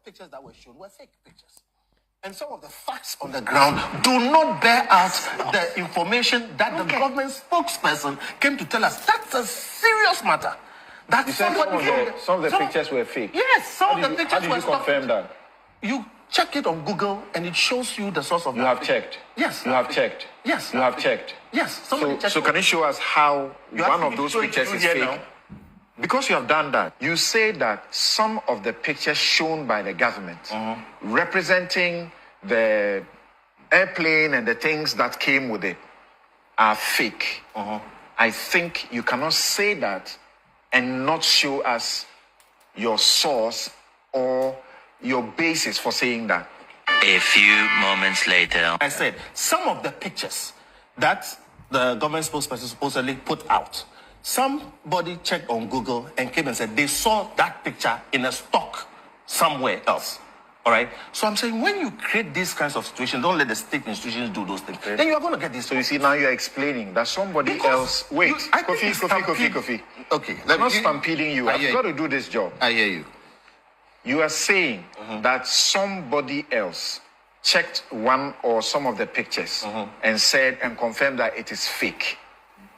pictures that were shown were fake pictures. And some of the facts on the ground do not bear out the information that the government spokesperson came to tell us. That's a serious matter. That you said some of the pictures were fake. Yes, some of the pictures were How did you confirm that? You check it on Google and it shows you the source of You have checked? Yes. You have checked? Yes. You have checked? Yes. So can you show us how one of those pictures is fake? Now? Because you have done that, you say that some of the pictures shown by the government representing the airplane and the things that came with it are fake. I think you cannot say that and not show us your source or your basis for saying that. A few moments later. I said some of the pictures that the government spokesperson supposedly put out, somebody checked on Google and came and said they saw that picture in a stock somewhere else. All right. So I'm saying when you create these kinds of situations, don't let the state institutions do those things. Then you are going to get this. So you see, now you're explaining that somebody else. Wait, Kofi. Okay, I'm not stampeding you. I've got to do this job. I hear you. You are saying that somebody else checked one or some of the pictures and said and confirmed that it is fake.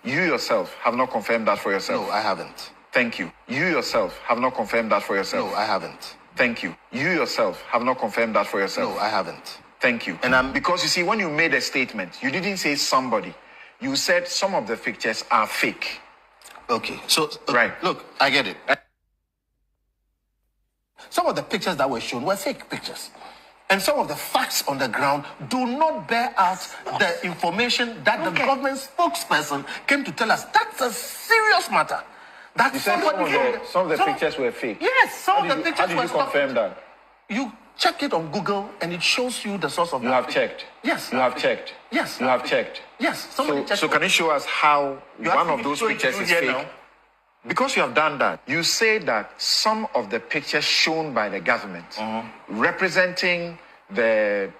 You yourself have not confirmed that for yourself. No, I haven't. Thank you. You yourself have not confirmed that for yourself. No, I haven't. Thank you. You yourself have not confirmed that for yourself. No, I haven't. Thank you. And because you see, when you made a statement, you didn't say somebody. You said some of the pictures are fake. Okay. So right. Look, I get it. Some of the pictures that were shown were fake pictures. And some of the facts on the ground do not bear out the information that the government spokesperson came to tell us. That's a serious matter. That some of the pictures were fake. Yes, some of the pictures were. How did you confirm that? You check it on Google and it shows you the source of. You have checked. Yes. You have checked. Yes. You have checked. Yes. So can you show us how one of those pictures is fake? Now? Because you have done that, you say that some of the pictures shown by the government representing the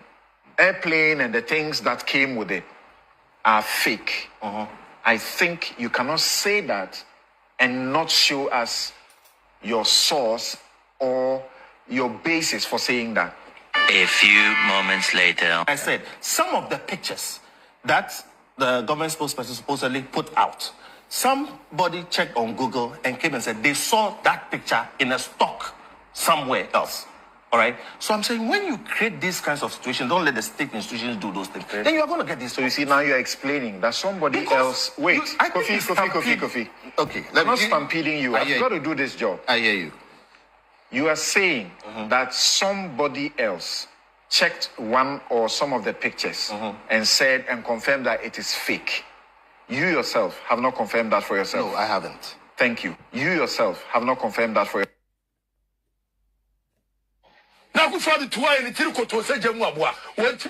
airplane and the things that came with it are fake. I think you cannot say that and not show us your source or your basis for saying that. A few moments later. I said some of the pictures that the government spokesperson supposedly put out, somebody checked on Google and came and said they saw that picture in a stock somewhere else. All right. So I'm saying when you create these kinds of situations, don't let the state institutions do those things. Then you are going to get this. So you see, now you're explaining that somebody else. Wait, Kofi. Okay, I'm not stampeding you. I've got to do this job. I hear you. You are saying that somebody else checked one or some of the pictures and said and confirmed that it is fake. You yourself have not confirmed that for yourself. No, I haven't. Thank you. You yourself have not confirmed that for yourself. Now, go for the tour and the Tiruko to say, Jamua, what?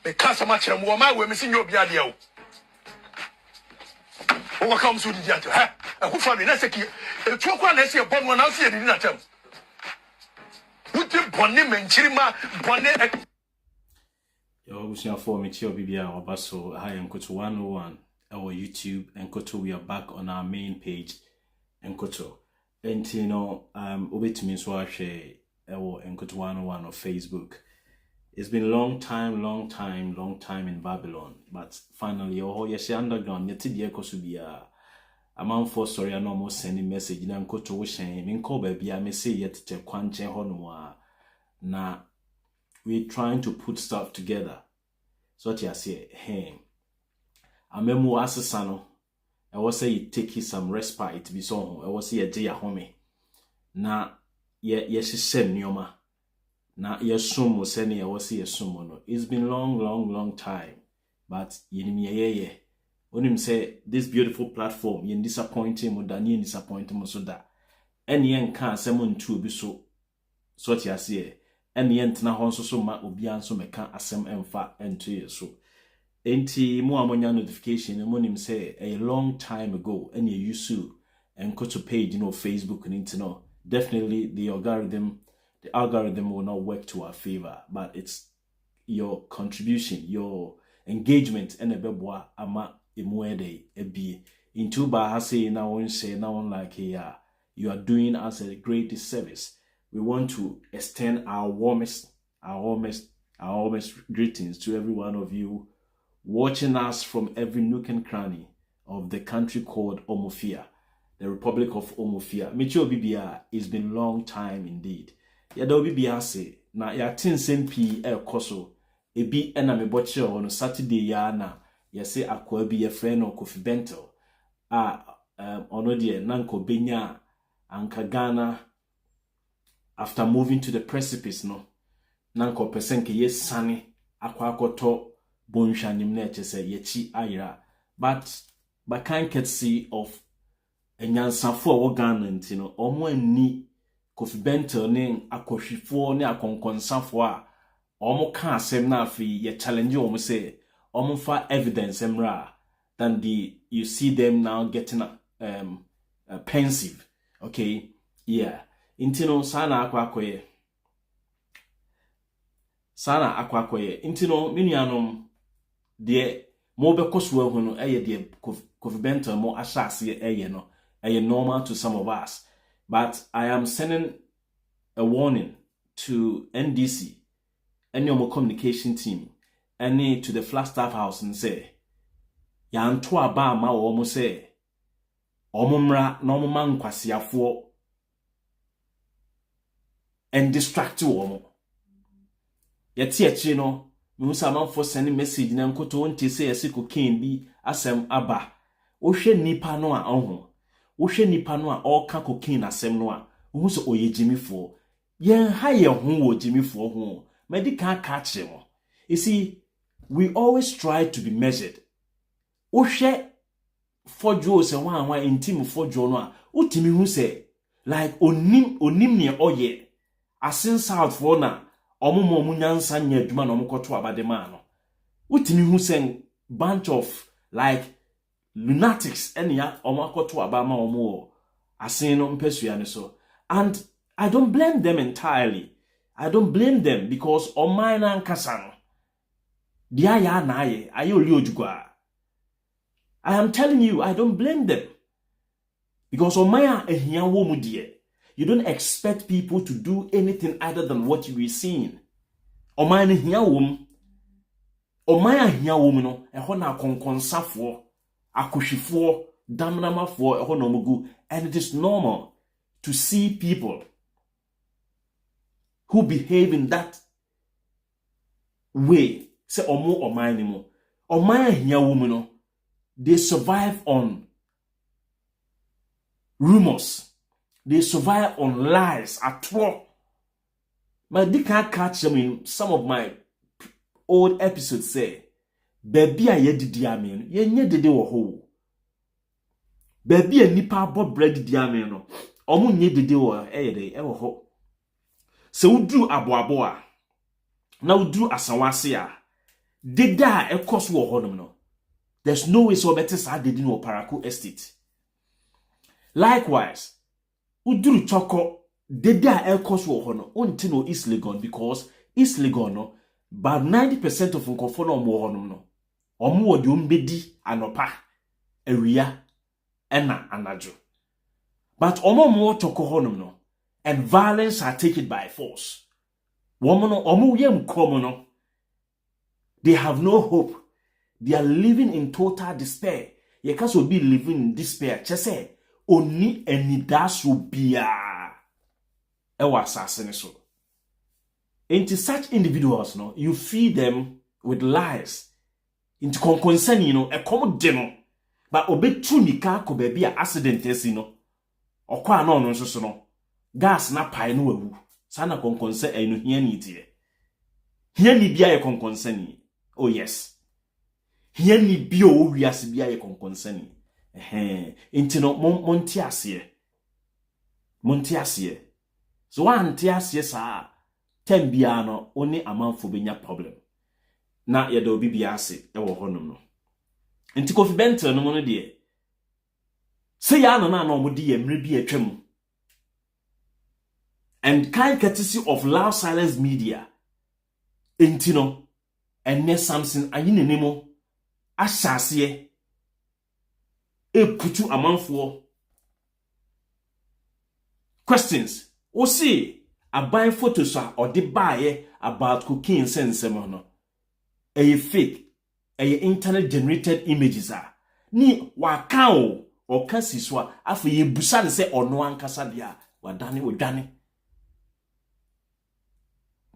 The customer, Wama, we're missing your Biadio. What comes with the other? I go for the next year. A chocolate next year, but when I see it in that term. Put your bonnet and Chirima, bonnet. Your Bushia for me, Chio Bibia, or Basso, I am Koto 101, our YouTube, and Koto, we are back on our main page, and Koto. And you know, Obit to me, so I share. And Koto 101 on Facebook. It's been a long time in Babylon. But finally, yes, underground, yet Kosubia. A man for sorry, I no more sending message. Then Koto wishing, in Kobe, I may say yet to Quanche Honua. Now, we're trying to put stuff together. So what you say, hey, I memo asasano. I was say you take some respite to be so. I was say a day at home. Now, yes, Nioma. Na yesum seni ya wasi yesum no. It's been long time. But yenimiye. Onim say this beautiful platform yen disappointing mo dani yen disappointing mo so da. Eni yen kan asem ntu obi so. So ti ase. Eni yen tena ho so ma obi anso meka asem emfa ento ye so. Enti mo amonya notification mo nim say a long time ago eni yusu enko to page Facebook and internet. Definitely the algorithm will not work to our favor, but it's your contribution, your engagement, and a beboa ama emuede ebi. Into ba say now one like here, you are doing us a great disservice we want to extend our warmest greetings to every one of you watching us from every nook and cranny of the country called Otumfour, the Republic of Otumfour. Michio Bibia, it's been a long time indeed. Yado Bibia say, na ya tin sempi koso, ebi ena me boche on Saturday ya na, ya se akwa bi ye friend or Kofi Bento, ono die nanko benya anka Ghana, after moving to the precipice no, nanko pesenke ye sani, akwa koto bonsha nimne chese ye chi ayra, but kind courtesy of enyansafo wo Ghana ntino omo ani Kofi Bento ne akohwifo ne akonkonsafo a omo ka asem na afi ye challenge omo say omo fa evidence emra than you see them now getting pensive. Okay, yeah, intino sana akwakoye intino minuanom de mo be koso hu no eye de Kofi Bento mo ashase eye no eye normal to some of us, but I am sending a warning to NDC and your communication team and to the Flagstaff House and say ya nto aba ma wo mo say omumra no mo man kwasiafo and distract wo mo yeti echi no Musa manfo send message na nkoto nti say yesi cocaine bi asem aba ohwe nipa no a oho wohwe nipa no a oka cocaine asem no a wo so oyejimifo yen haye ho wo jimifo ho medical catch him. You see, we always try to be measured. Wohwe fojo se wan intim fojo no a utimi hu say like onim ne oye asin south for na omomo nyansa nya aduma na omokoto abadema no utimi hu say bunch of like lunatics ene ya omokoto abama omo asin no mpesua ne so. And I don't blame them entirely. I don't blame them because on mine and Kasano dia ya na aye oli ojugwa. I am telling you, I don't blame them. Because on my ehia wo mu die, you don't expect people to do anything other than what you are seeing. On my ehia wo mu, on my ehia wo mu no, eho na konkonsafo, akohwifo, damnamafo eho no mugu, and it is normal to see people who behave in that way. Say omo o my animo. O my ehia wo mu no, they survive on rumors. They survive on lies at all. My dick can't catch them in some of my old episodes say, baby a ye didi amen, ye nye dede wo ho. Baby a nipa bob bread didi amen no, omu nye dede wo de wo ho. Se udru abo a, na udru asawase a, deda ekos wo ho no. There's no way so better sa didi no Paraku Estate. Likewise, uduru choko deda ekos wo ho no unti no East Legon, because East Legon no about 90% of nkofo no mo ho no omo wo de ombedi anopa awia ena anajo. But omo mo choko ho no and violence are taken by force. Woman no omo yem komo no, they have no hope. They are living in total despair. You can't so be living in despair. Chese oni enidaso bia ewa asasene so. Into such individuals, no, you feed them with lies. Into concern, you know, a common demo. But obe tunika ko baby a accident no. Or kwa no so no. Gas na pai no ewu. Sana concern enu hia ni tie. Hia ni bia ye concern. Oh yes. Here ni bio wiase bia ye konkonsani. Enti no monti ase. So anti ase sa tem bia no oni amanfo benya problem. Na ye do bibia ase e wo honom no. Enti Kofi Bento no mo no de. Se ya no na mo de ye mre bi atwam. And kind courtesy of loud silence media. Enti no enne something ayine nemo asase putu amanfo questions. O see aban photos or the buy about cocaine sense no. A fake, a internet generated images ni wakao or kasiswa afi ye busa se ono ankasa dia wadane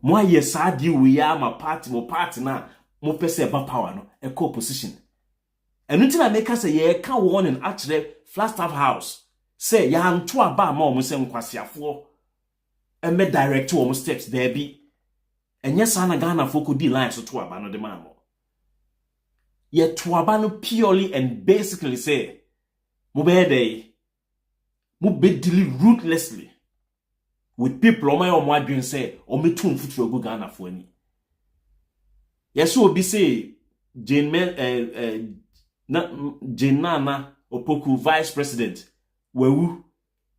mo aye saadi we ya ma party na mo pese ba power no e co position enu ti na make say ye ka warning actually Flagstaff House say ya nto aba ma o se nkwasiafo e me direct o steps there bi enye sa na Ghana fo ko di line so to aba no de ma mo ye to aba no purely and basically say mo be deal ruthlessly with people o my adwen say o me tun futuro go Ghana fo ani yes obi say Jane Nana Opoku vice president wewu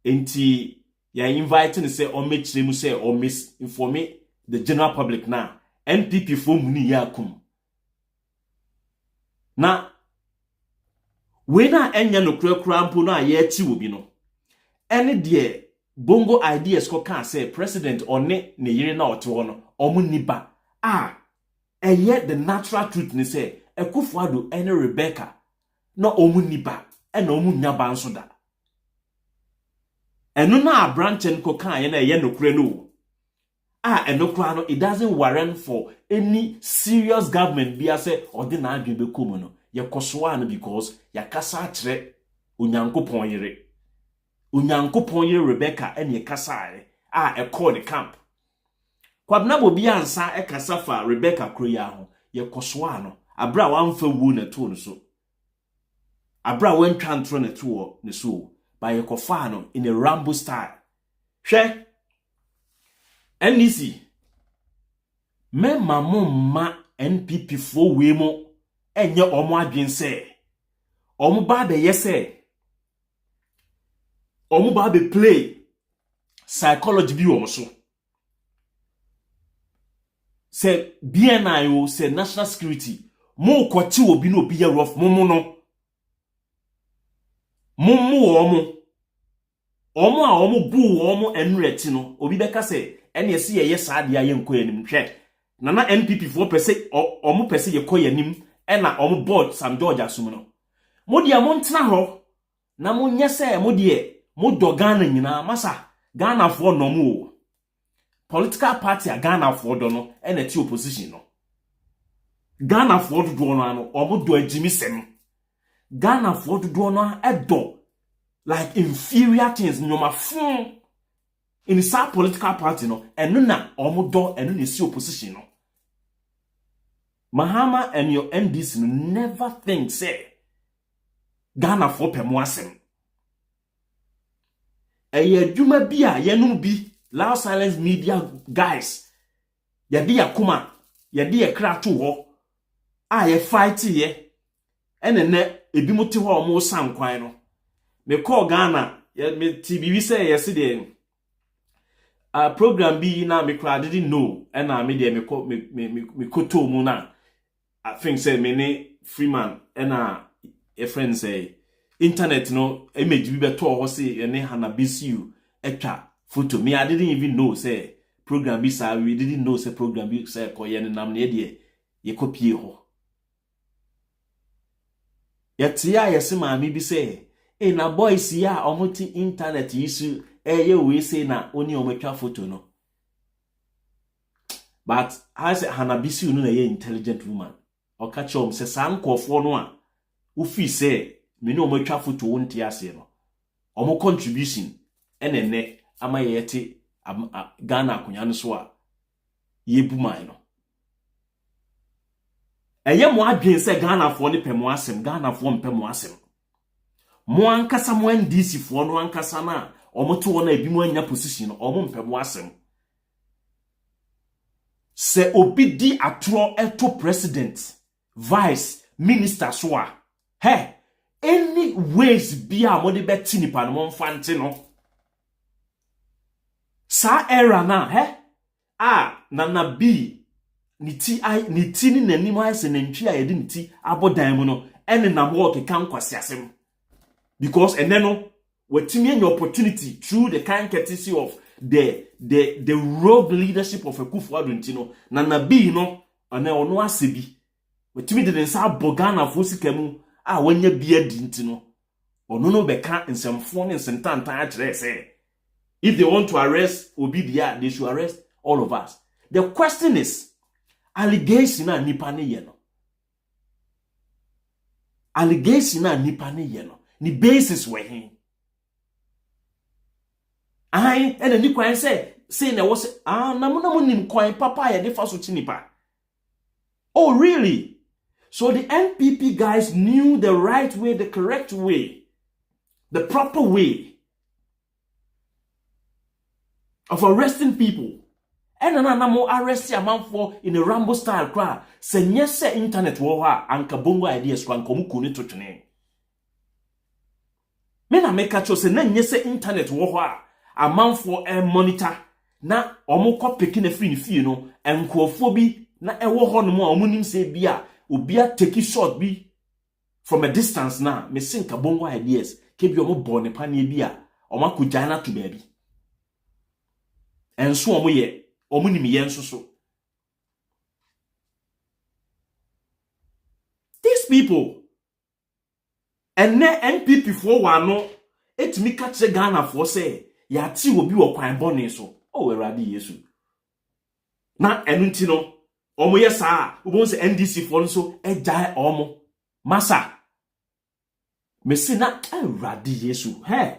enti ya inviting say o me chire mu say o misinform the general public now NPP fo mu ni yakum na we na enya no kura mpo no aye ti obi no ene de bongo ideas ko kan say president one ne yire na oto no omu niba eye the natural truth ni say Ekufuado ene Rebecca na omu niba ena omu nyaba nso da eno na branchen ko kan ye na eye no kura no enokra no it doesn't warrant for any serious government be say odi na adwe be komu no ye kosoa no because ya kasa kire onyankopon yire Rebecca ene kasa e call the camp kwabna bobi ansa e kasa fa Rebecca kroya ho ye kosoa no abra wanfa wu na to no so abra wan twantro na to ne so ba ye kofa no in a Rambo style hwe NDC me mamma NPP fo we mo enye omo adwen se omo ba be yese omo ba be play psychology bi wo so se BNI o se national security mo kwati obi no obi ya rough mo no mo omo a omo bu omo enreti no obi beka se ene yesi ye saade aye nko yanim hwe nana NPP fo pese omo pese ye ko yanim ena omo board Sam George asum no mo dia mo ntena ho na mo nyese mo die mo do Ghana nyina masa Ghana fo no mo political party a Ghana fo do no ena ti opposition no Ghana fo do no ano omo do ajimi sem Ghana fo do no edo like inferior things nyoma fun in the political party no enu na omodo enu na si opposition no Mahama and your MDs never think say Ghana for pemo asem adwuma bi a yenum bi loud silence media guys yade yakoma yade ye kra to ho ye fight ye enene ebi mote ho omo sam kwan no me call Ghana me TBV say yes dey program bi na me kra didn't know and na me dey me koto mu na I think say me ne Freeman and a friend say internet no image bi beto ho say ene hana BCU etwa photo me I didn't even know say program bi say we didn't know say program bi say koye ne nam ne dey ye copy ho yatia yesi maami bi say na boys ya omoti internet yisu ye we say na oni ometwa photo no but I say hana BCU no na ye intelligent woman o ka chom se san kofo no a wo fi say me no ometwa photo wonte ase no omo contribution enene ama ye yete Ghana akonya no so a ye buman no eye mo adwen se Ghana fo ne pemo asem Ghana fo mpemo asem mo ankasa mo NDC fo no ankasa na omoto wona ebi mo anya position omo mpemo asem se obi di atro eto president vice minister so a any ways bia mo de beti nipa no mo mfante no sa era na na bi niti ni nanim ayese nantwi a yede niti abodan mu no ene na mo ke kan kwase asem because ene no watimi any opportunity through the kind courtesy of the rogue leadership of Otumfour ntino na nabi no ana ono asebi wetimi de nsa bogana fo sikamu a wanya bia di ntino ono no beka nsemfo ne nsentantan a kire say if they want to arrest Obidia, they should arrest all of us. The question is, allegation na nipa ne ye no. Allegation na nipa ne ye no. Ni basis we hin. And the kwan say na was na mo nim kwan papa ya de fa so nipa. Oh really? So the NPP guys knew the right way, the correct way, the proper way of arresting people. And na mo arrest a man for in a Rambo style cry. Se nyese internet wo ha anka bongo ideas kwa nkomu kuni totune. Me na make cho se na nyese internet wo ha a man for a monitor na omo ko peki na free ni fie no enkoofo bi na ewo ho no mo omo nim se bia obi a take shot bi from a distance na me sinka bongo ideas ke bi omo bo ne pa na bia omo akogya na to baabi. Enso omo ye omo nim ye nso so. These people and NPP for wano etimi ka che Ghana for say ya ti obi wo kwan bone so o Awurade Yesu na enunti no omo ye saa obo se NDC for so ejai omo masa mesi na Awurade Yesu he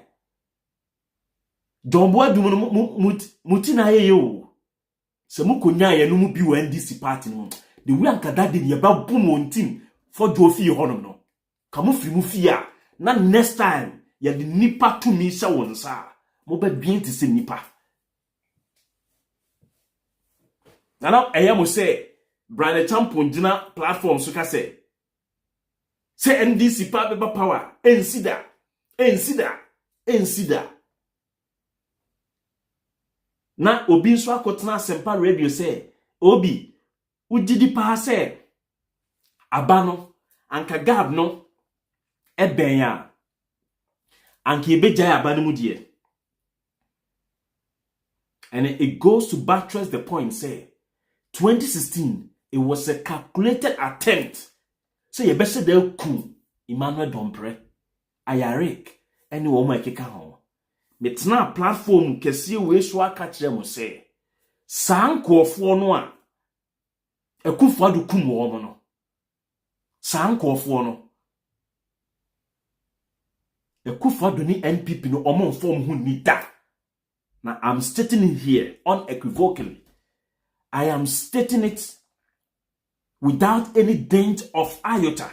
Jombo adum muti na ye yo se mukonya ye no mu bi wo NDC party no the way anka that dey ye ba bum on team for do fi honom no kamu firi mu fi a na next time ye de nipa to mi sha won sa mo ba bien ti se nipa na eya mo say Brother Champion dina platform so ka say NDC pa be power ensida na obi nso akotena Asempa radio say obi ugidi pa say abano anka gab no ebenya anka ebeja abano mu die. And it goes to buttress the point say 2016 it was a calculated attempt so you better dey ku Emmanuel Dompre Ayarik any woman ekeka ho metna platform kesi we so aka kire mo say sankofo no a Akufo-Addo kum wo mo no sankofo no Akufo-Addo ni NPP no omo form hu ni da. Now I'm stating it here unequivocally. I am stating it without any danger of iota,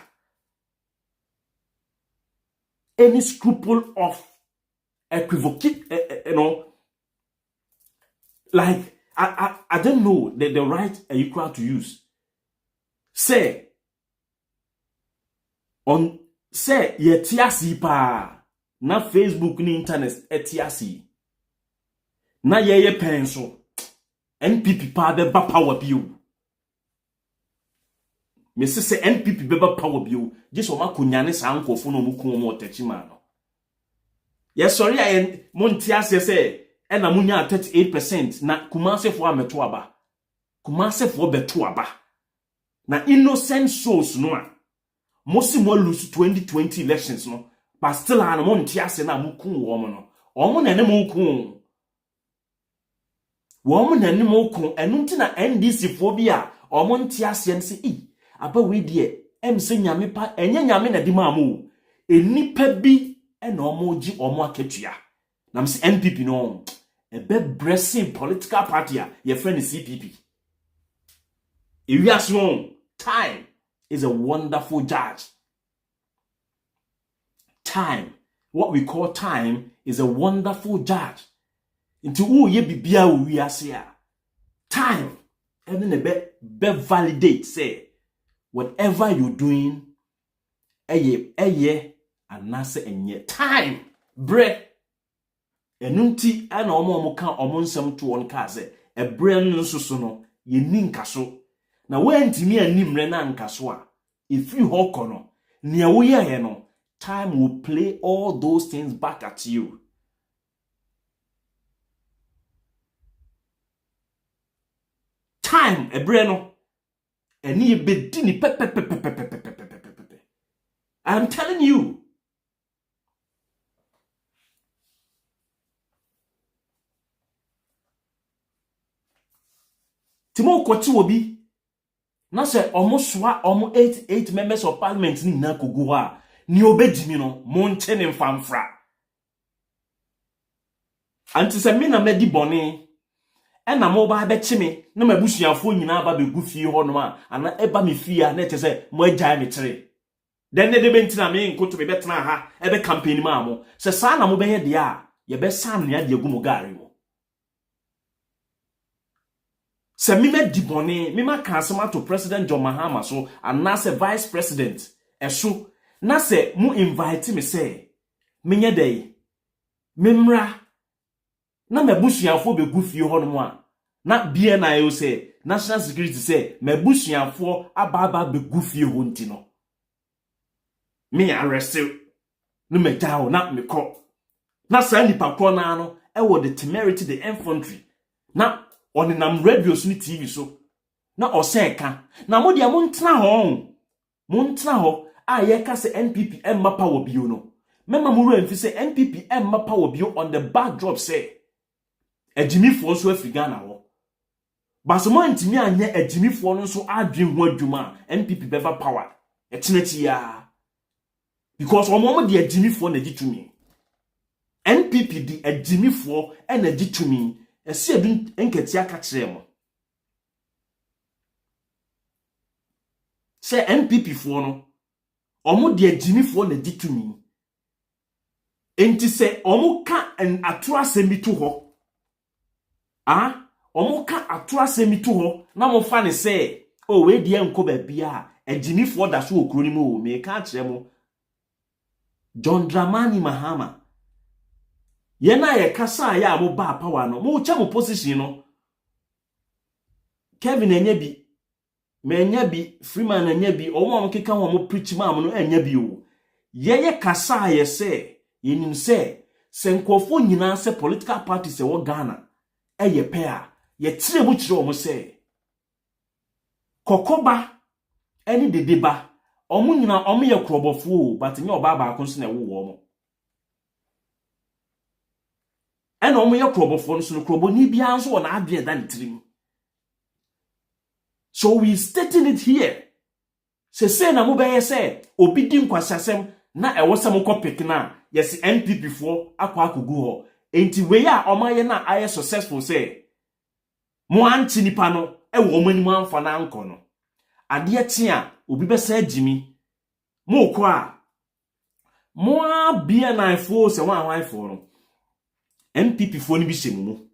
any scruple of equivocate, like I don't know the right equal to use. Say yetiasi pa na Facebook ni internet etiasi na yeye penso NPP pa be ba power bio me se NPP be ba power bio jeso makonyane sa ankofo no muku mo otachima no yes sorry I montiase say e na munya 38% na kumasefo ameto aba kumasefo beto aba na innocent souls no a mosi mo lose 2020 elections no but still an montiase na muku wo mo no omo na ne muku wo na nim okun enu nti na NDC fo bi a omo nti ase nse aba we die em se nyame pa enye nyame na di mamu enipa bi na omo gi omo aketua na mse NPP no ebe bressing political party a ye friend CPP ewiaso time is a wonderful judge. Time, what we call time, is a wonderful judge. Into who ye bibia we are here. Time, even a bit validate, say, whatever you're doing, and nasa enye. Time, bre, enunti, and omo kan omonsem to one kaze, a brain susono, ye ninkaso. Na when timi anim re na nkaso a if you hokono nia wo ye no time will play all those things back at you. time ebre no eni ye bedi ni pepe. I'm telling you. Timo kwoti obi na se omo soa omo 8 members of parliament ni na kogu ha ni obedimi no mo nche ne mfamfra. Anti se me na medi bone na mo ba be chime na mabusuafo nyina ba be gufie ho no a ana eba me fie a na che se mo agya me tere. Den ne de bentina me nkoto be betena ha ebe campaign ma mo se sa na mo be ye de a ye be sam ne ade agu mo gari mo. Se mi me di bone mi ma kansema to President John Mahama so ana se vice president eso na se mu invite me se menye dey memra na mabusuafo be gufie ho no a na bia na yo se national security se mabusuafo ababa be gufie ho nti no me arrest no me jaw na me ko na sa nipa ko na no e wo the temerity the infantry na oninam radio so ni TV so na oseka na mo dia mo ntena ho a ye ka se NPP emma power bio no mema mo ru amfi se NPP emma power bio on the backdrop say ejimifo so Africa na ho basomo antimi anye ejimifo no so adwen ho adwuma NPP beva power etinati ya because omo de ejimifo na gitumi NPP di ejimifo na gitumi esi edu enketi aka kire mo se NPP fo no omo de ejimifo na gitumi enti se omo ka en atura semitu ho omo ka atura semitu ho na mo fa ne se o we die enko ba bia ejimifo da so okuro ni mo me ka kire mo John Dramani Mahama yena ye kasa ya mo ba power no mo che mo position no Kevin enyabi me enyabi Freeman enyabi omo keka ho mo preach ma no enyabi o ye kasa ye se yenim se nkofo nyina se political parties e wo Ghana eye pe a ye tire mu kire o mo se kokoba eni dedeba omo nyina omo ye krobofo but nye oba ba akon so na wo mo ena omo ye krobofo so no krobo ni bia so na adwe dan tirim. So we stating it here se na mo be ye se obi di nkwasasem na ewo se mo kopik na yes NPP fo akwa akogu ho enti we ya omaye na aye successful say mo anti nipa no ewo omanim amfa na anko no ade ati a obi be sa agimi mo ko a mo abia na fo se wan fo no NPP fo ni bi shemu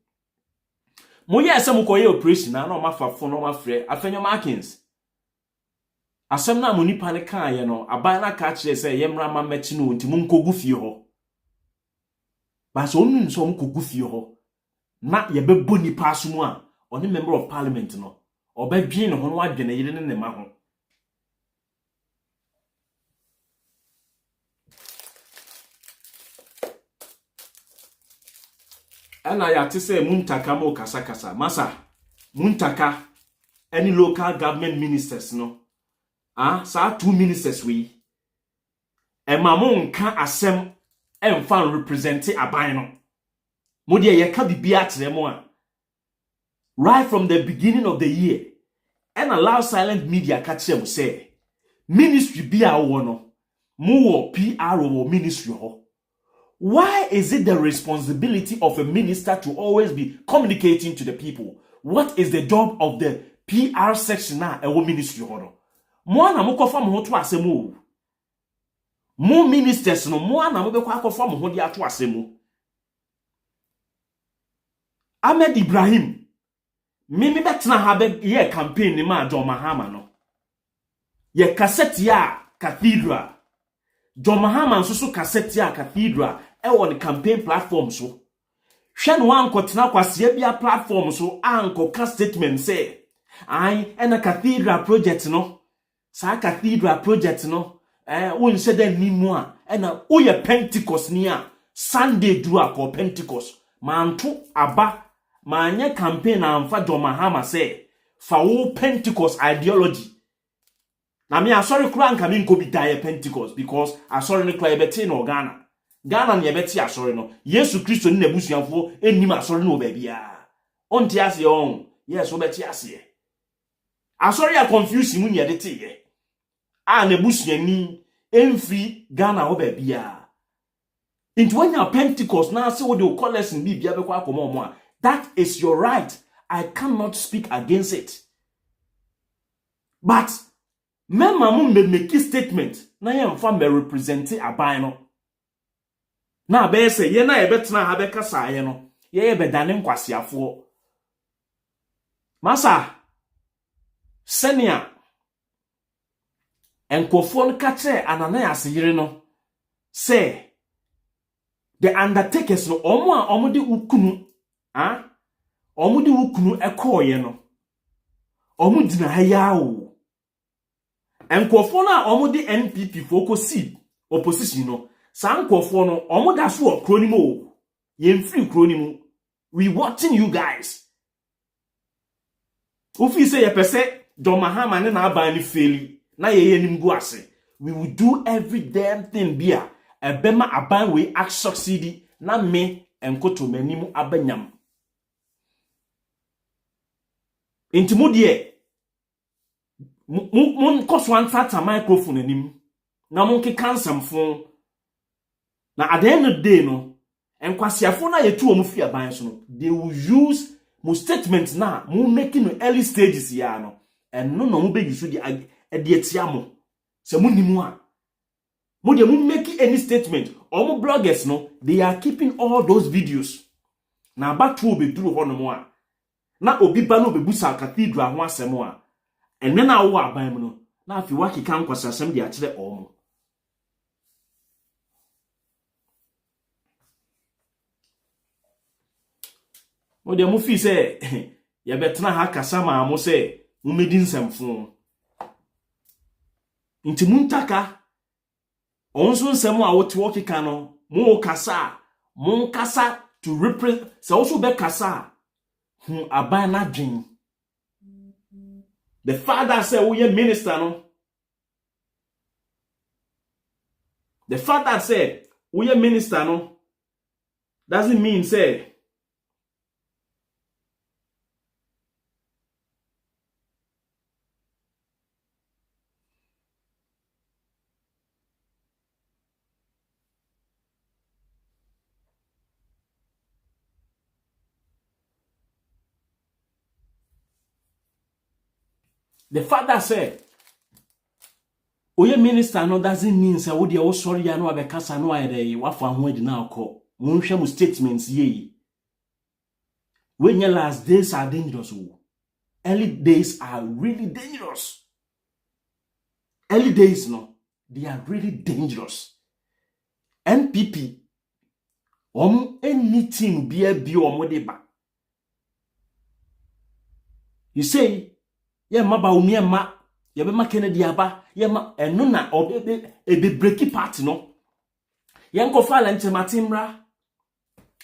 mo ye se mo koye operation na o ma fa fo no ma frɛ afenyo markings asɛm na mo nipa ne kan ye no aban na ka kire se ye mra ma machi no nti mo nkogu fie ho ba so onu nso mo kogu fie ho na ye bebo nipa asomu a oni member of parliament no obadwen ne ho no adwene yire ne ma ho ana ya te se muntaka mo kasa masa muntaka any local government ministers no sa 2 ministers we emamo nka asem emfa represent aban no mo de ye ka bibia kire mo a right from the beginning of the year and allow silent media catch them say ministry bia wo no mo wo PR wo ministry ho. Why is it the responsibility of a minister to always be communicating to the people? What is the job of the PR section na ewo ministry ho no? Mo na mo kofa mo ho to asemo. Mo ministers no mo na mo be kwa kofa mo ho di ato asemo. Ahmed Ibrahim mimi betna ha be ye campaign ni ma John Mahama no. Ye cassette ya cathedral. John Mahama nso so cassette ya cathedral on the campaign platform so. Hwe no ankotena kwase bia platform so anko ka statement say ai na cathedral project no. Sa cathedral project no won se da nimu a na oye Pentecost ni a Sunday duru akọ Pentecost manto aba manye campaign amfa John Mahama say fa wo Pentecost ideology. Na me asori kura nka me nko bi die Pentecost because asori ne kura ebeti no Ghana. Ghana ne ebeti asori no. Yesu Kristo ni nebusuafo enim asori no ba bia. Onti ase on. Yes, obeti ase. Asori ya confuse mu nye de ye. A nebusuani emfri Ghana ho ba bia. Into when you Pentecost now say what they call us in Bibia be kwa komo mo. That is your right. I cannot speak against it. But men mamu me make a statement na ye mfa me represent aban no. Na be say ye na ye betena ha be kasa ye no. Ye be dane nkwasiafo. Masa senia enkofo no ka kire Ananias yire no say the undertakers no omo a omo de ukunu omo de ukunu ekoye no omo dina ha yawo enkofo na omo de NPP focus opposition no san enkofo no omo da so okronim o ye free kronim we watching you guys ofi say ye pese John Mahama ne na aba ni feli na ye nim gu ase we will do every damn thing bia ebema aban we act succeed na me enkoto manimu abanyam intimo de mun koso antata microphone anim na mun ke cancel phone na at the end of the day no enkwasiafo na yetu omu fi aban so no they will use mo statement na mo making no early stages ya no and no mo be use the etia mo se mo nimu a mo de mo make any statement omo bloggers no they are keeping all those videos na batu obeduru ho no mo a na obi ba no obebusa cathedral ho asem a enne na wo aban mu no na afi wakika nkwasasem de a kire omo mo de mo fi se ye betena ha kasa ma mo se mo medi nsemfo nti muntaka onso nsem a wote wokika no mo kasa to represent se also be kasa aban na dwen the father say we minister no the father said we minister no doesn't mean say the father said, "Oye minister no doesn't mean say wo de wo sorry ya no abekasa no ayede wa fa ho adi na akọ. Monhwe mu statements ye. When your last days are dangerous, early days are really dangerous. Early days no, they are really dangerous. NPP any team be ba. You say ye ma ba umi ma ye be ma Kennedy aba ye ma eno na be breaky party no ye nko fa la nchematimra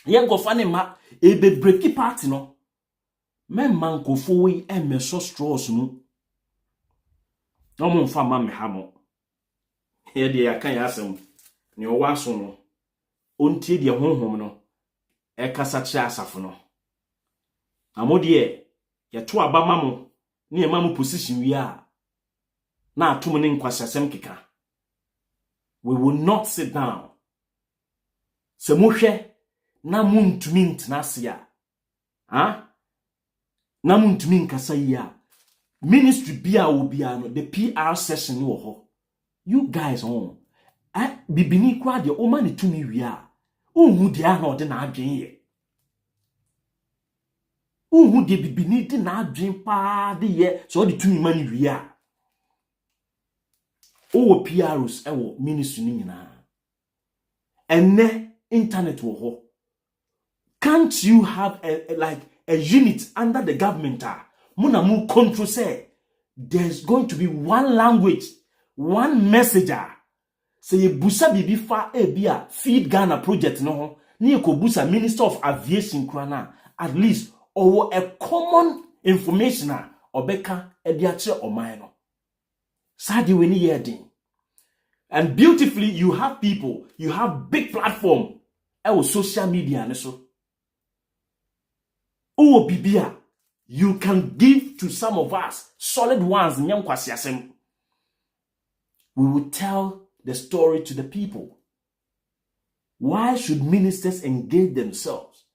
ye nko fa ne ma be breaky party no men man ko fo we emeso straws no no mo fa ma me ha mo ye de ya kan ya asem ne o waso no ontie de honhom no e kasa kya asafo no amode ye to aba ma mo ni ema mu position wi a na atom ne nkwasasem keka we will not sit down se mo hwe na muntumi ntena se a na muntumi nkasa yi a ministry bia obia no the PR session wo ho you guys on bibini kwa de o ma ne tumi wi a ohu de a na ode na adwen ye ohu de bibini de na adwen pa de ye so de tumi ma ne wi a o PRs ewo ministry ni nyina enne internet wo ho. Can't you have a unit under the government muna mu control say there's going to be one language, one messenger. Say ye busa bibi fa bia feed Ghana project no ho na ye ko busa minister of aviation krana at least or a common information obeka ediache oman no. Sadi we ni yedin. And beautifully, you have people, you have big platform social media and so. Oh, Bibia, you can give to some of us solid ones. We will tell the story to the people. Why should ministers engage themselves?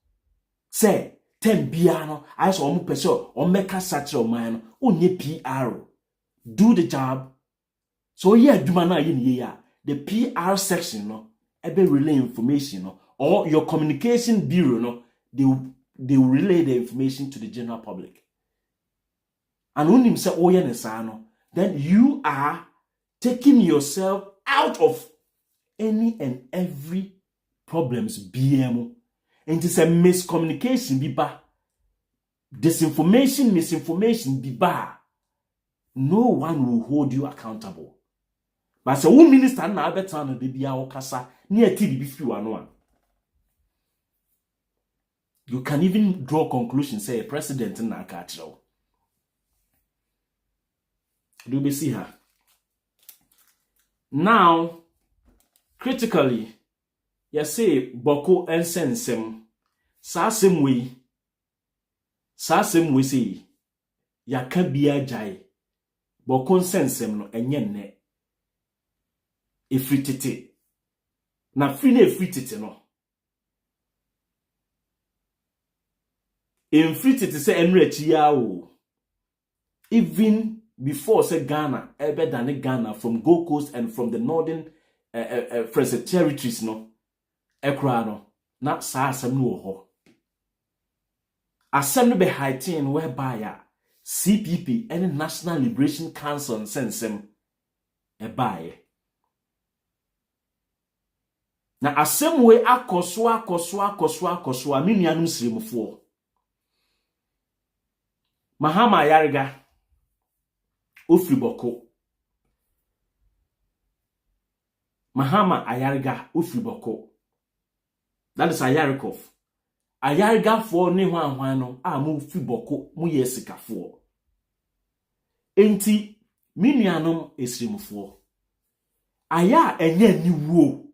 Say, 10 biano, I saw peso or make a such a man, only PR. Do the job. So yeah, dumana yin the PR section no, ebe relay information no, or your communication bureau no, they will relay the information to the general public. And when him say oh yeah no, then you are taking yourself out of any and every problems BMO. And it's a miscommunication biba. Disinformation, misinformation biba. No one will hold you accountable. But so one minister na abeta no de bia okasa na ati bi fi wano. You can even draw conclusions say a president na aka kiro. Do we see her? Now, critically, you say Bawku ensensem sa same way say ya ka bia jai Bawku ensensem no enye nne efritete na free na efritete no efritete say enrechi ya o even before say Ghana ebe than Ghana from Gold Coast and from the northern French territories no ekra no na sa asem no ho asem no be heighten whereby ya CPP and National Liberation Council sensem ebaye na asem we akoso aminuanum siremufo Mahama ayarga ofri Bawku Mahama ayarga ofri Bawku that is ayarikof ayarga for ne hwan no a mu ofri Bawku mu yesikafo enti minuanum esiremufo aya enye niwuo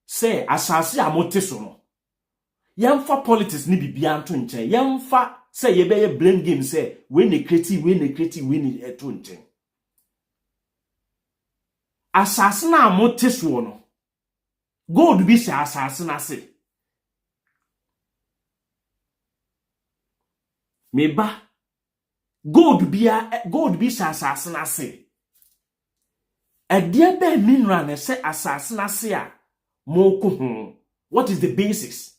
say asase amote so no yemfa politics ni bibia nto nchen yemfa say yebeye blame game say we ne creative eto nchen asase na amote so no gold bi se asase na se meba gold bi se asase na se edie be mineral na se asase na se a moko what is the basis?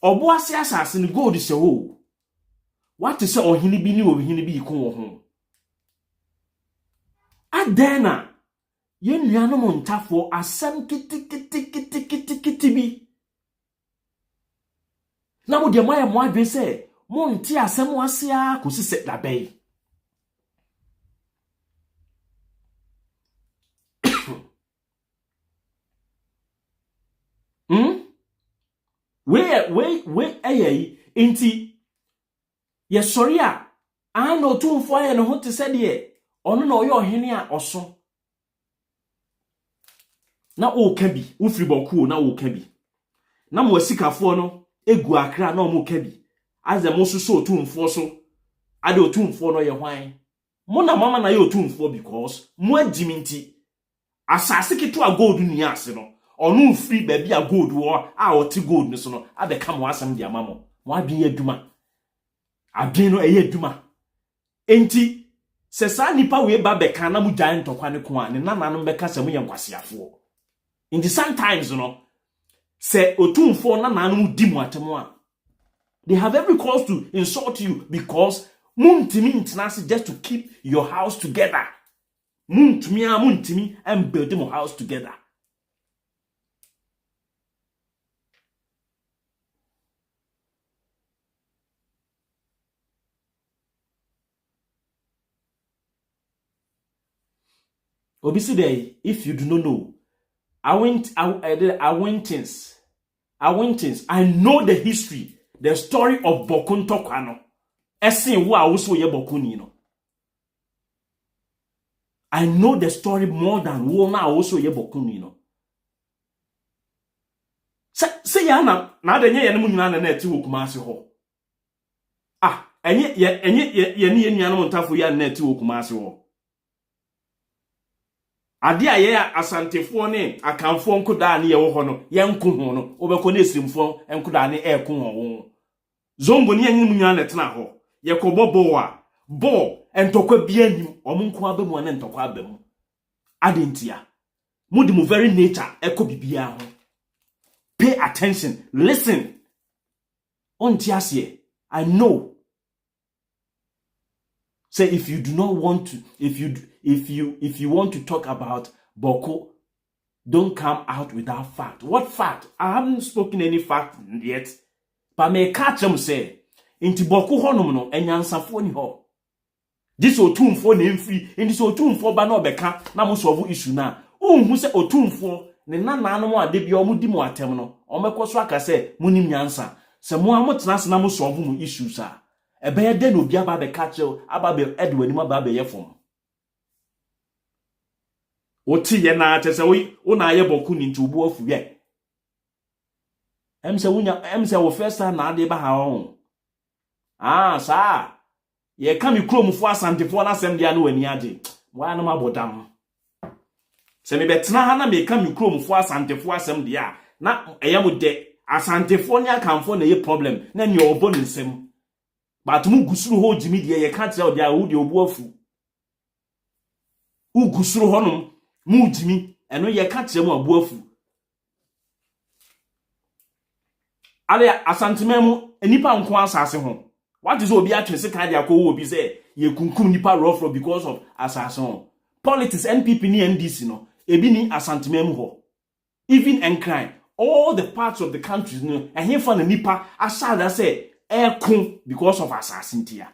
Obo ase asase ni gold se ho. What is ohini bi ni ohini bi ikon wo ho. Adena ye nuanom ntafo asem kiti bi. Na mo de moya mo adwen se mo nti asem wase a kosi se dabei. We inti ye sorry a no Otumfour ye no ho te se de ono na oyo ohene a oso na o ka bi wo free Bawku na o ka bi na mo asikafo no egu akra na o mo ka bi aze mo so Otumfour so ade Otumfour no ye hwan mo na mama na ye Otumfour because mo agiminti asase kitu a gold ni ase no onu free baby a gold wo a oti gold ni so no abeka mo asem dia mamo mo adwen aduma adwen no eye aduma enti se sa nipa we ba beka na mu gyan tokwa ne ko ne nananom beka se mo ye nkwasiafo enti sometimes no se Otumfour nananom di mu atemo a they have every cause to insult you because muntimi international just to keep your house together muntimi and build your house together. Obisi day, if you do not know, I know the history the story of Bawku ntokwa no esen wo a wo so ye Bawku ni no. I know the story more than wo na wo so ye Bawku ni no. Say ya na de nye ye no nyina na eti wo Kumasi ho. Enye ye ni nuanom ntafo ya na eti wo Kumasi ho. Ade a ye asantefo ne akamfo nkoda ne ye wo ho no ye nko ho no obekọ na esimfo nkoda ne e ko ho. Zongo ni anyim nyina na tena ho. Ye ko bobo a bo entokwa bia anim omonko abamu na entokwa abamu. Adentia. Mudi mu very nature eko bibia ho. Pay attention. Listen. Ontiasie. I know. Say if you do not want to, if you want to talk about Bawku, don't come out without fact. What fact? I haven't spoken any fact yet. But me catch them say, inti Bawku honum no enyansafo ni ho. This Otumfour name free. In this Otumfour ba no beka na mo solve issue na. Unhu se Otumfour ne nananom a de bia omudi mu atem no. Omekoso aka se munim nyansa. Se mo amotena se na mo solve mu issues a. Ebe de no bia ba be catch aba be edwani ma ba be yefom. Oti ye na ate se wo na ye Bawku ni nti obu afu ye. Emse wo first time na ade ba ha on. Sa ye ka mi kromfo asantefo na asem dia na wani age. Wa na mabodam. Se me betena ha na me ka mi kromfo asantefo asem dia na eyam de asantefo ne akamfo na ye problem na ne obo nsem. But mu gusuru ho jimi de ye ka tira dia wo de obu afu. U gusuru honom mu jimi eno ye ka tira mu abu afu. Ale asantememu enipa nko asase ho. What is obi atwese ka dia ko obi say ye kunkum nipa rough because of assassin. Politics NPP ni NDC no ebi ni asantememu ho. Even and crime all the parts of the country no ehia fa na nipa asada say ekun because of assassin tia.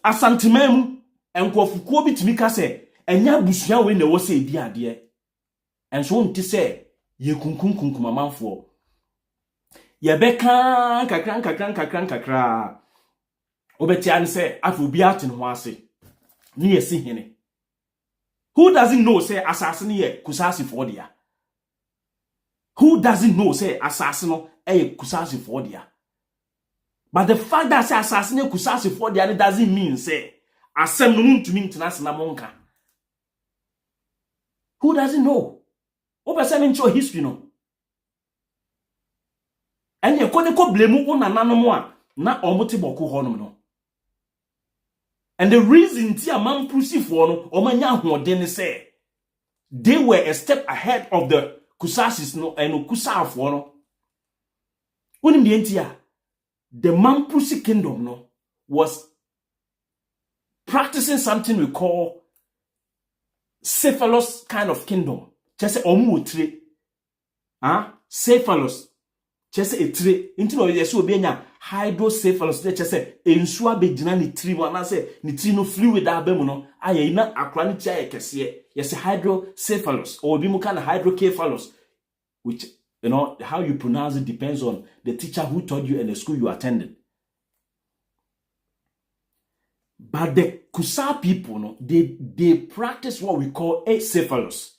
Asantememu enkofukuo bitimi ka say enya busua we na wo say bi ade. Enso nti say ye kunkum amanfo. Ye beka kakran obeti an say afu bi ate no ase ni yesi hene. Who doesn't know say assassin ye kusasi for dia? Who doesn't know say assassin no kusasi for dia? But the fact that say assassin ye kusasi for dia doesn't mean say asem no ntumi ntena se na monka. Who doesn't know? Obesem ncho history no. And ye kone ko blame una nanomo a na omote Bawku honom no. And the reason ti amam pusi for no omanya hoden say they were a step ahead of the Kusasis no and Kusafo no. Unim de entia the Mampusi kingdom no was practicing something we call cephalus kind of kingdom. Just omu tre. Cephalus. Chese etre inti no yeso obi anya hydrocephalus de chese ensu abegina ni tri mo na se ni tri no fluid abemu no aye na akra ni tia ekese yese hydrocephalus or obi mu kana hydrocephalus, which you know how you pronounce it depends on the teacher who taught you and the school you attended. But the Kusa people no they practice what we call acephalus.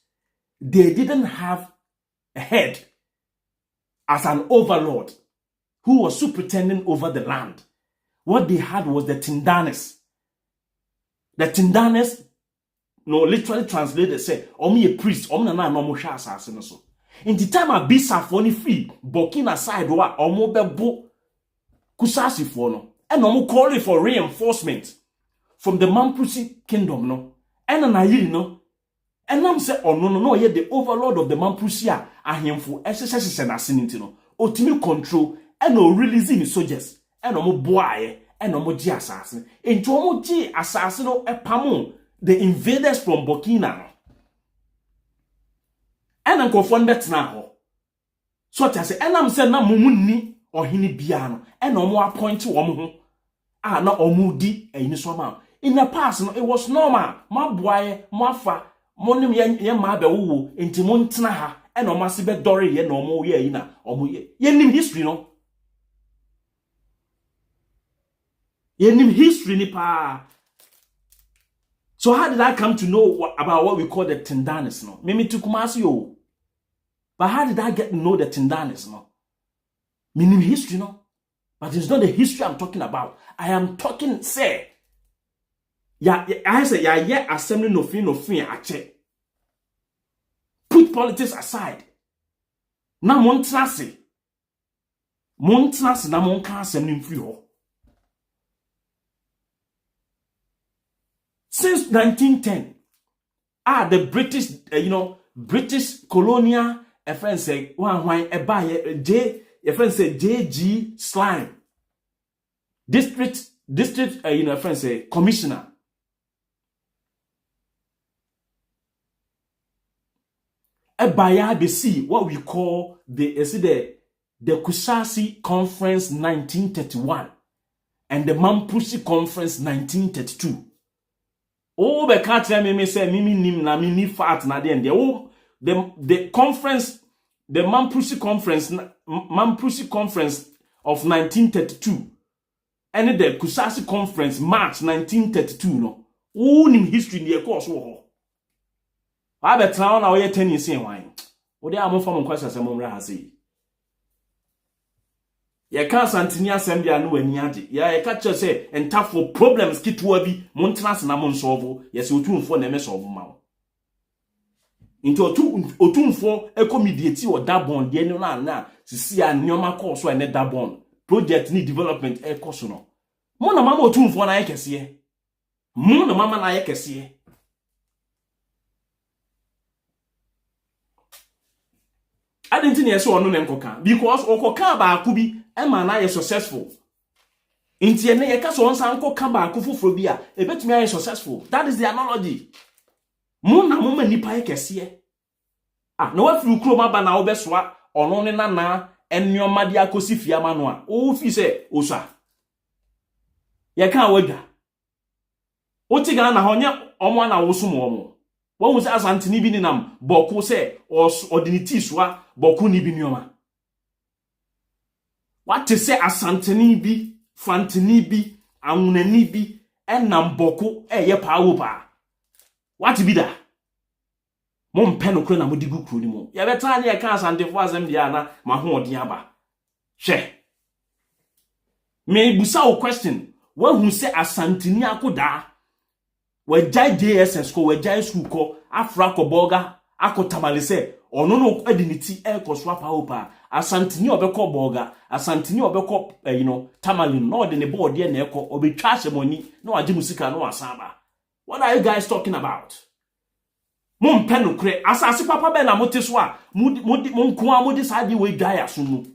They didn't have a head as an overlord who was superintending over the land. What they had was the Tindanes. The Tindanes, no, literally translated, say, Omi a priest, Omi na no mo sha asase no so. In the time a bisa for ni free, Burkina side wa Omo bebo Kusasi for no. And Omo calling for reinforcement from the Mampusi kingdom no. And na yiri no. And I'm say, oh no, yet the overlord of the Mampusia ahemfo esese na asinti no. Otimi control and no releasing soldiers and no boy and no ji assassin. Into omo ji assassin no epamo the invaders from Burkina no. And uncle fon betna ho. So I say, and I'm say na mumunni ohini bia no and omo appoint omo ho. Na omo di eyini so ma. In the past no, it was normal. Ma boy, ma fa monim ye ma be wo enti mo ntena ha and o masibe dore ye no mo ye na omo ye nim history no ye nim history ni pa. So how did I come to know about what we call the Tindanis no? Mimi to Kumasi yo. But how did I get to know the Tindanis no? Meaning history no? But it's not the history I'm talking about. I am talking, say, I say, assembly no fin, ache. Put politics aside. Na montrasi na monka assembly free ho. Since 1910, the British, British colonial, a friend say, J.G. Slime, district, a friend say, commissioner. Ebaya BC, what we call the Kusasi Conference 1931 and the Mampusi Conference 1932. Oh, be can't tell me say mimi nim na mini fat na there. Oh, the conference, the Mampusi Conference of 1932, and the Kusasi Conference March 1932. No, oh, nim history in the course. Oh, I bet now na we 10 years in wine. Oh, there are more from questions among Rahasi. Ye ka santini asem bia no ani age ye ka che se enta for problems kitwa bi montras na mon solve ye se Otumfour na me solve ma wo into Otumfour ekomediate o dabon de no na sisi a nyoma course so na dabon project ni development e course no mo na mama Otumfour na ye kese mo na mama na ye kese adenti na ye so ono na nkoka because okoka ba akubi Emma na ye successful. Inti ene ye ka so onsa nko ka ba akufufuro bi a ebetumi aye successful. That is the analogy. Mo na mo ma nipa ye kese. Na wa firu kuro ma ba na wo besoa ono ne na ennioma de akosi fiama no a. O fi se osa. Ye ka wadwa. O ti ga na honya omo na wo som omo. Wo hu se asantini bi ni nam Bawku se odiniti soa Bawku ni bi nioma. What to say asantini bi, fantini bi, amunani bi, enam Bawku ye pawo pa. What be that? Mom pen kro na modigu kro ni mo. Ye beta na ye ka asantefo asem dia na ma ho odin aba. Hwe. Me busa o question. Wa hu se asantini akoda. We jai JSS ko we jai school ko afra ko boga akotamale se ono no adiniti e ko so pawo pa. Asantini obekọ boga asantini obekọ tamalin no de ne board ye na ekọ obetwa asemoni na waje musika no asaba. What are you guys talking about? Mom penu kre asase papa be na moteso a nko amodi sade we dwa ya so mu.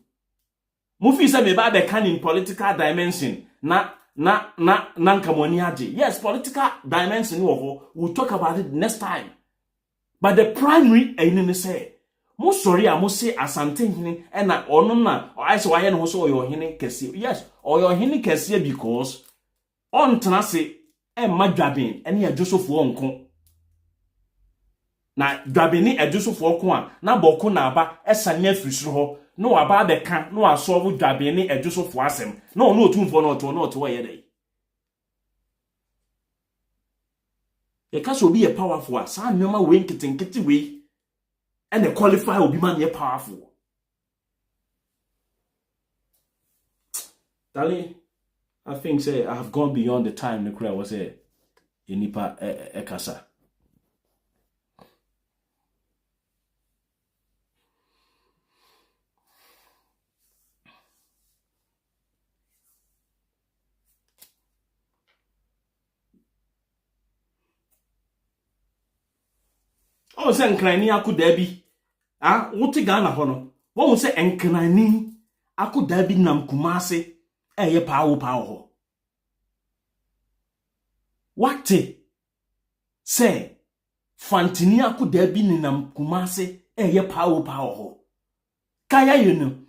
Mo fi se me ba be can in political dimension na nkamoni age. Yes, political dimension wo ho. We'll talk about it next time. But the primary ain't say mo sorry a mo say asante hini e na ono na I say why no so oyo hini kese. Yes, oyo hini kese because on tena se e madwaben ene ya Joseph wonko na dwaben ni Joseph wonko a na Bawku na aba esane afirisu ho no aba beka no asolve dwaben ni Joseph asem no Otumfour no to ye dey. Ye ka so be a powerful sa nyoma we nkitenkete we and the qualify will be man ye powerful. Darling, I think say I have gone beyond the time the crowd was a nipa ekasa. Oh, say enkrani akuda bi. Wote Ghana ho no. Wo say enkrani akuda bi nam Kumase ye pawo ho. Wate say fantini akuda bi nam Kumase ye pawo ho. Kaya yenu.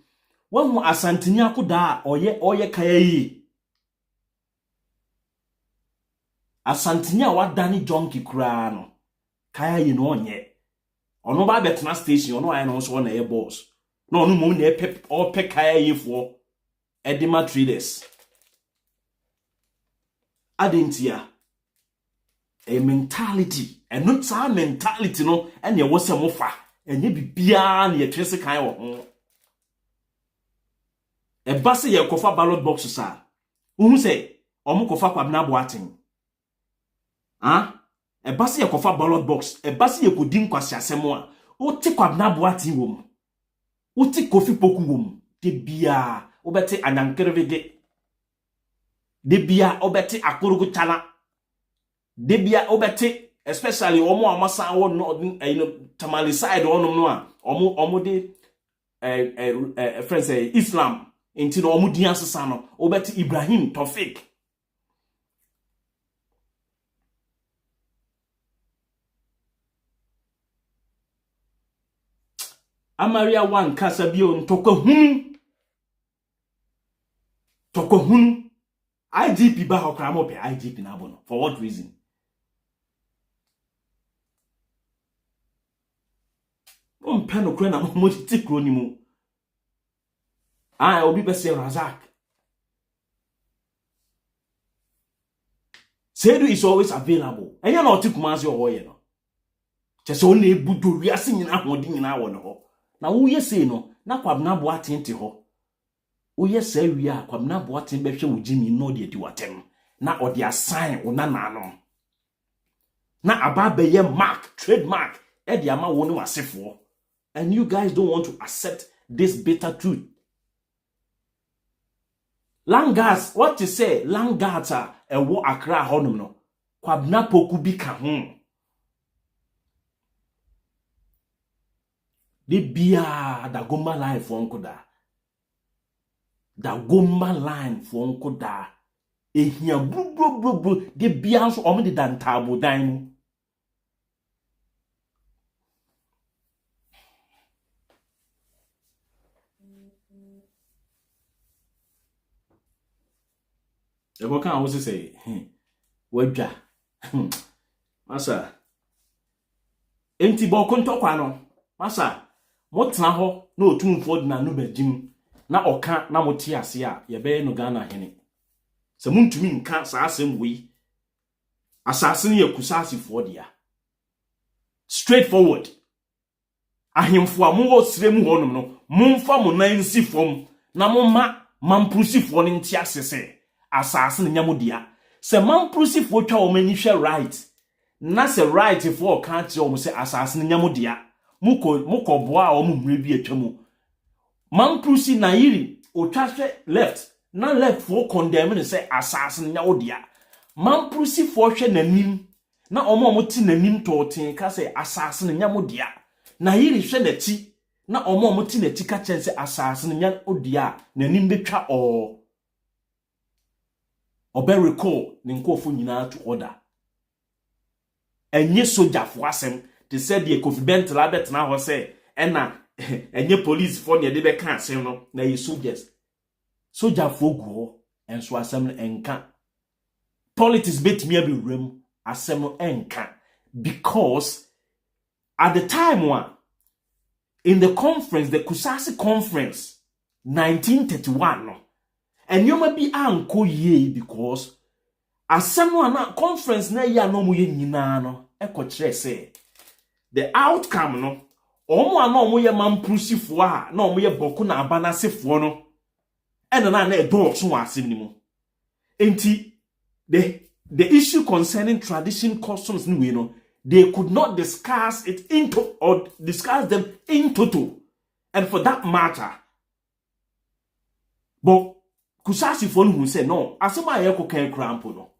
Wo hu asantini akuda oye kaya yi. Asantini a wadani jonki kura no. Kaya yenu onye. Ono ba betena station ono aye no so na air boss. No ono mum na e all pe kaya yefo edema traders. Adentia a mentality and not some mentality no and ye was a mofa and ye be beyond ye trace kind of a basse ye kofa ballot box sa who say omo kofa kwabna boating a basse ye kofa ballot box a basse ye kodim kwasi asemo a o ti kwabna boating wom o ti kofi poku wom de bia obeti anyankerevede de bia obeti akorogo chala de bia obeti especially omo amasa wo no tamale side onom no a omo de friends say Islam enti no omo din asesa no obeti Ibrahim Tofik Amaria wan kasa bio ntokahunu IGP ba hokra mo pe IGP na bono for what reason peno kre na mo ti kro ni mu obi be se Razak Sedu is always available enya na otikumanse ohoye no chese o na ebudo wiase nyina hodi nyina wo no na wo ye sei no na kwabna bo atente ho wo ye sa wi a kwabna bo atente be hwe wo jimi no de adi watem na odi assign wo nanano na aba be ye mark trademark e de ama wo ne wasefo. And you guys don't want to accept this bitter truth. Langas, what you say? Langata, a war akra honum no. Kwabna poku bi ka ho. De bia da goma line for nkoda. Da goma line for nkoda. Ehia bru de bia so omo de dan tabo dan mu. What can I also say? Webja. Masa. Enti Bawku ntokwa no. Masa. Motena ho na Otumfour na no bajim. Na oka na moti ase a ye be no Ghana hene. Se muntumi nka sa asem wi. Asase ne yakusasifo dia. Straightforward. Ahemfo a mo wo srem honom no. Momfa mo nan si fom na momma mampusifo ne ntia sese. Asase ne nyamodia se mamprusifoɔ twa o mani hwɛ right na se right for kan kire o se asase ne nyamodia mukɔ boa o mumre bi atwa mu mamprusi na yiri o twa hwɛ left na left for condemn ne se asase ne nyamodia mamprusifoɔ hwɛ nanim na omo ti nanim toten ka se asase ne nyamodia na yiri hwɛ nati na omo ti nati ka kyɛn se asase ne nyamodia nanim betwa o obe recall ni nkofo nyina to order enye soldier fo asem te said ye Kofi Bentla betena ho se ena enye police fo ne de be ka asem no na ye soldier fo go enso asem no enka politics betimi abi wrem asem no enka because at the time one in the conference the Kusasi conference 1931 no and you may be anko ye because asem no na conference na ya no mo ye nyina no e ko kire say the outcome no omo ana omo ye mamprusifoɔ a na omo ye Bawku na abanasefoɔ no ena na edo so asem ni mu enti the issue concerning tradition customs ni we no they could not discuss it into or discuss them in total and for that matter but Kusasifo no hu say no asema ye ko kan krampo no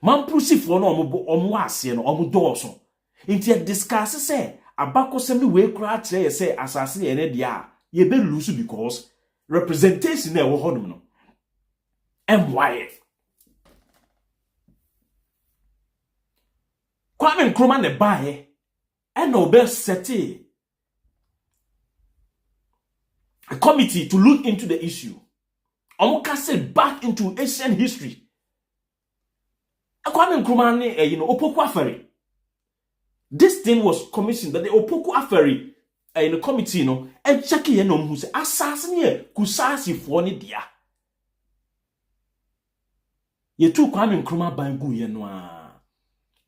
mamprusifoɔ no omo ase no omo dɔɔso nti discuss say abakosem ni we kra kire ye say asase ye ne dia ye be lose because representation na wo hodom no MY Kwame Nkrumah ne bae and obe seti a committee to look into the issue. Omukase back into ancient history. Kwame Nkrumah ne opoku afere. This thing was commissioned that the Opoku Aferi in the committee, no, and Jackie and who say, assassin here, Kusasi for any dia. Ye two Kwame Nkrumah Bangu Yenwa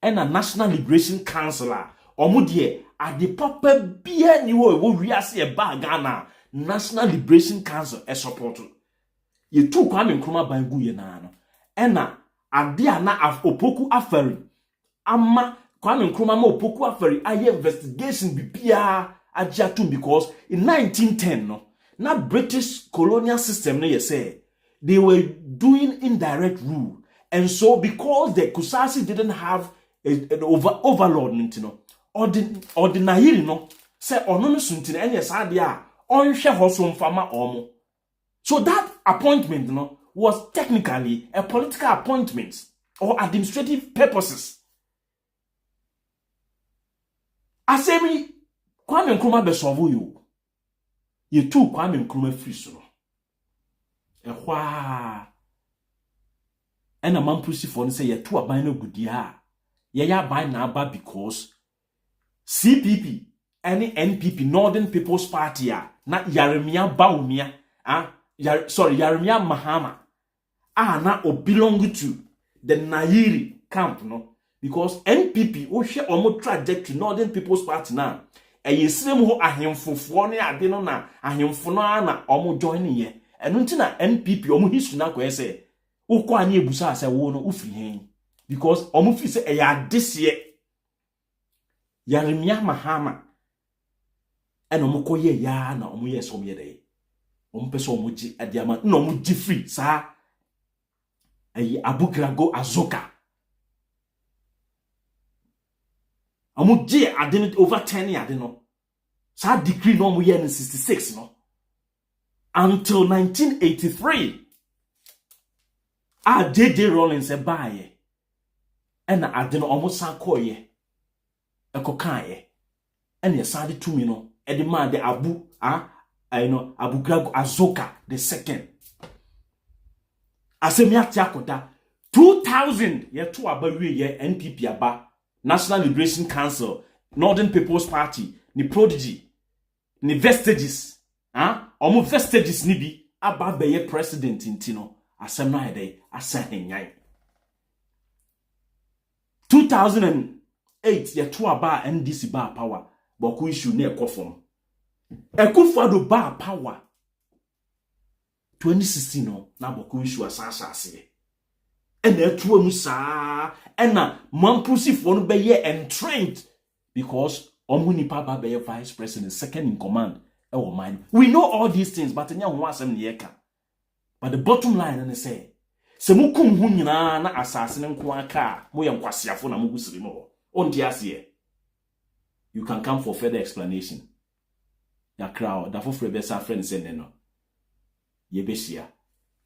and a National Liberation Councilor, or Mudie, at the proper beer new wo reasi a bagana, National Liberation Council, a support. Ye two Kwame Nkrumah Bangu Yenano, and a Adiana of Opoku Aferi, Amma. Kwame Nkrumah ma Opoku Aferi aye investigation bibia ajatum because in 1910 no na British colonial system no say they were doing indirect rule, and so because the Kusasi didn't have an overlord no ordinary no say ono no suntin enye saade a onhwe hoso mfama omo. So that appointment no was technically a political appointment or administrative purposes. Asemi Kwame Nkrumah be solve you. Ye two Kwame Nkrumah free so. Ehwa. And a man pussy for say ye two aban no good ya. Ye ya buy na ba because CPP any NPP Northern People's Party na Yaremia Baumia Yaremia Mahama na o belong to the Nairi camp no. Because NPP o share omo trajectory Northern People's Party now. E yesrem ho ahemfofo ne ade no na ahemfo no na omo join ye. Eno nti na NPP omo history na kwa say ukọ ani ebusa ase wo no ufiri hen. Because omo fi say e ya dese Yaremia Mahama eno omo koye ya na omo yes omo ye dey. Omo pese omo gi adiama na omo gi free sa ayi abukrago azoka. Amu J adin over 10 years no. Sa decree no mu year in 66 no. Until 1983. JJ Rawlings e baye. And adin almost san koye. Ekokaye. And ye sa de tumi no. E de man de Abu Abu Grago Azoka the second. Asemi atiakoda 2000 ye to abawie ye NPP aba. National Liberation Council, Northern People's Party, ni Prodigy, ni Vestiges, omo Vestiges ni bi aba beye president intino, asem na hede, asen nyai. 2008, ye to aba NDC ba power, Bawku issue ne ekofom. Ekufado ba power. 2016 no, na Bawku issue asase. And there two musa and na mampusi for no be entrained because omuni papa be vice president second in command mine. We know all these things but nya ho asem ne yeka. But the bottom line and say se mukum hu nyina na asase ne nko aka mo ye nkwasiafo na mugusiri mo onti ase. You can come for further explanation. Ya crowd da for be sa friend say no. Ye be shia.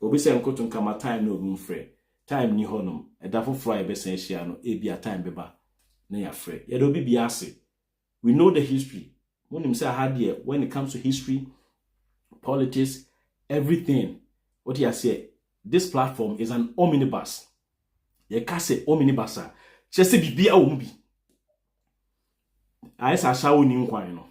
Obi se nkoto nkama time no obi mfre. Time ni honum edafo fry be sensia no ebia time beba na ya frɛ ye do bibia ase. We know the history. When say hard when it comes to history, politics, everything, what you say, this platform is an omnibus. Ye ka say omnibus a chese bibia wo bi. Aisa shawo ni nkwan no.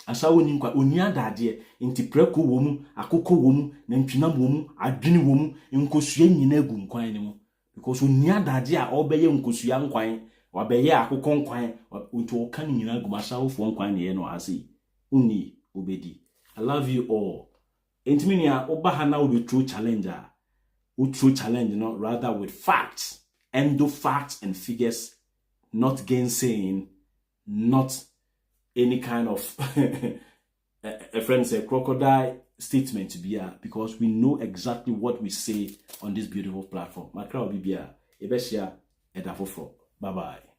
Asawo ni nkwa oni adade nti preko wo mu akoko wo mu na ntwinam wo mu adwene wo mu nkosua nyina egu nkwan ni mu because oni adade a obeye nkosua nkwan wabeye akoko nkwan nti o kan nyina egu asawo fo nkwan ne no ase uni obedi. I love you all. Intimi a oba ha na wo true challenger. Wo true challenge no rather with facts, facts and figures, not gainsaying, not any kind of a friend say crocodile statement to be because we know exactly what we say on this beautiful platform. My crowd be ebeshia edafofo. Bye bye.